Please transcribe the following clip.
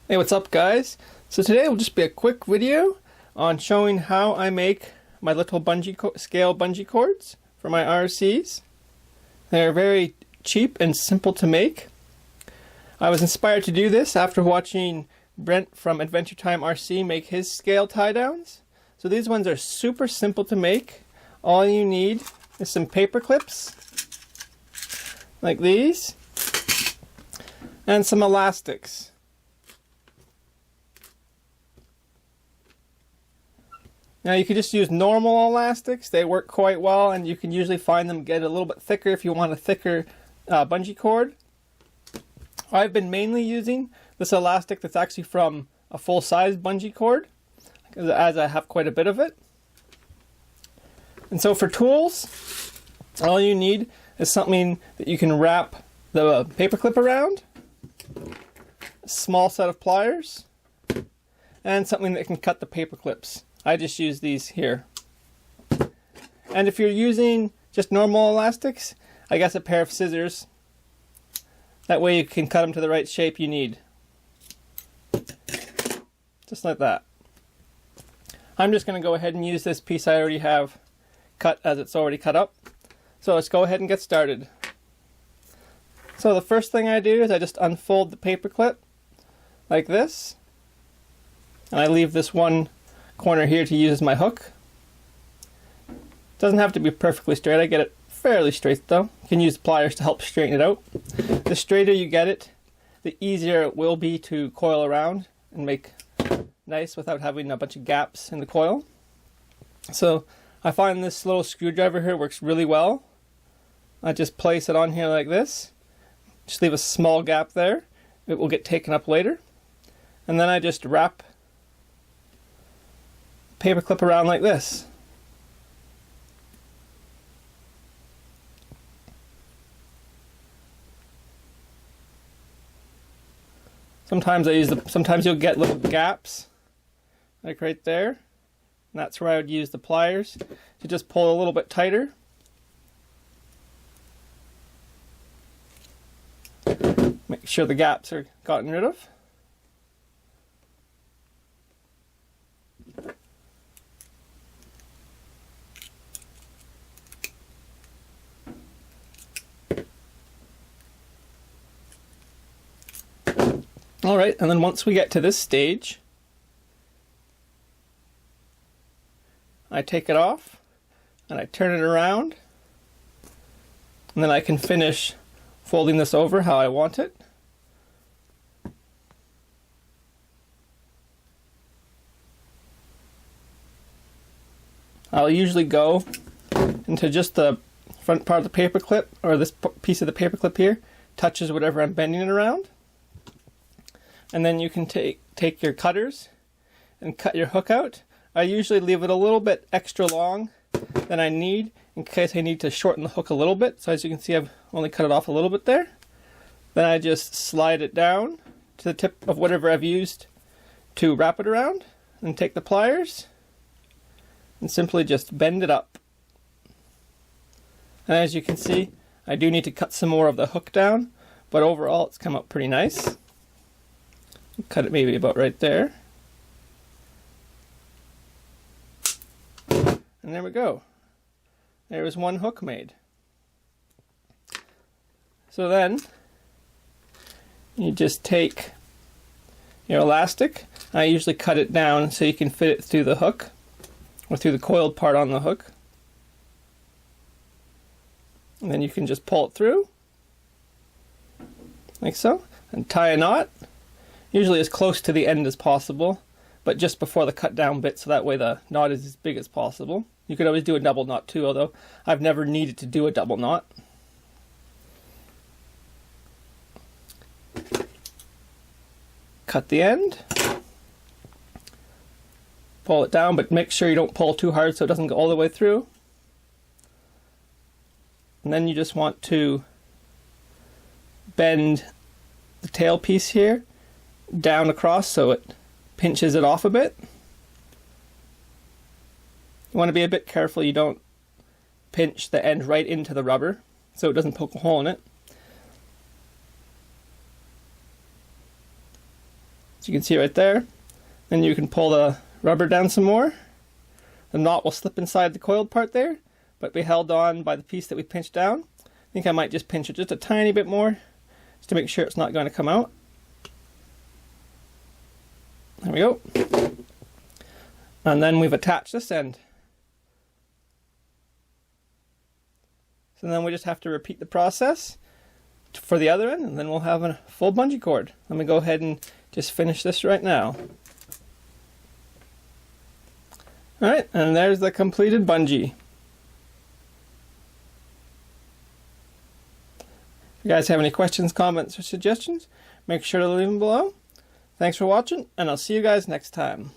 Hey, what's up guys? So today will just be a quick video on showing how I make my little scale bungee cords for my RCs. They're very cheap and simple to make. I was inspired to do this after watching Brent from Adventure Time RC make his scale tie downs. So these ones are super simple to make. All you need is some paper clips like these and some elastics. Now you could just use normal elastics, they work quite well, and you can usually find them get a little bit thicker if you want a thicker bungee cord. I've been mainly using this elastic that's actually from a full-size bungee cord, as I have quite a bit of it. And so for tools, all you need is something that you can wrap the paper clip around, a small set of pliers, and something that can cut the paper clips. I just use these here. And if you're using just normal elastics, I guess a pair of scissors. That way you can cut them to the right shape you need. Just like that. I'm just going to go ahead and use this piece I already have cut as it's already cut up. So let's go ahead and get started. So the first thing I do is I just unfold the paper clip like this. And I leave this one corner here to use as my hook. Doesn't have to be perfectly straight. I get it fairly straight though. You can use pliers to help straighten it out. The straighter you get it, the easier it will be to coil around and make nice without having a bunch of gaps in the coil. So I find this little screwdriver here works really well. I just place it on here like this. Just leave a small gap there. It will get taken up later. And then I just wrap paper clip around like this. Sometimes you'll get little gaps like right there. And that's where I would use the pliers to just pull a little bit tighter. Make sure the gaps are gotten rid of. Alright, and then once we get to this stage, I take it off and I turn it around, and then I can finish folding this over how I want it. I'll usually go into just the front part of the paper clip, or this piece of the paper clip here touches whatever I'm bending it around. And then you can take your cutters and cut your hook out. I usually leave it a little bit extra long than I need in case I need to shorten the hook a little bit. So as you can see, I've only cut it off a little bit there. Then I just slide it down to the tip of whatever I've used to wrap it around, and take the pliers and simply just bend it up. And as you can see, I do need to cut some more of the hook down, but overall it's come out pretty nice. Cut it maybe about right there. And there we go. There is one hook made. So then you just take your elastic. I usually cut it down so you can fit it through the hook, or through the coiled part on the hook. And then you can just pull it through like so, and tie a knot. Usually as close to the end as possible, but just before the cut down bit, so that way the knot is as big as possible. You could always do a double knot too, although I've never needed to do a double knot. Cut the end. Pull it down, but make sure you don't pull too hard so it doesn't go all the way through. And then you just want to bend the tail piece here down across so it pinches it off a bit. You want to be a bit careful you don't pinch the end right into the rubber so it doesn't poke a hole in it. as you can see right there. Then you can pull the rubber down some more. The knot will slip inside the coiled part there, but be held on by the piece that we pinched down. I think I might just pinch it just a tiny bit more, just to make sure it's not going to come out. There we go. And then we've attached this end. So then we just have to repeat the process for the other end, and then we'll have a full bungee cord. Let me go ahead and just finish this right now. Alright, and there's the completed bungee. If you guys have any questions, comments, or suggestions, make sure to leave them below. Thanks for watching, and I'll see you guys next time.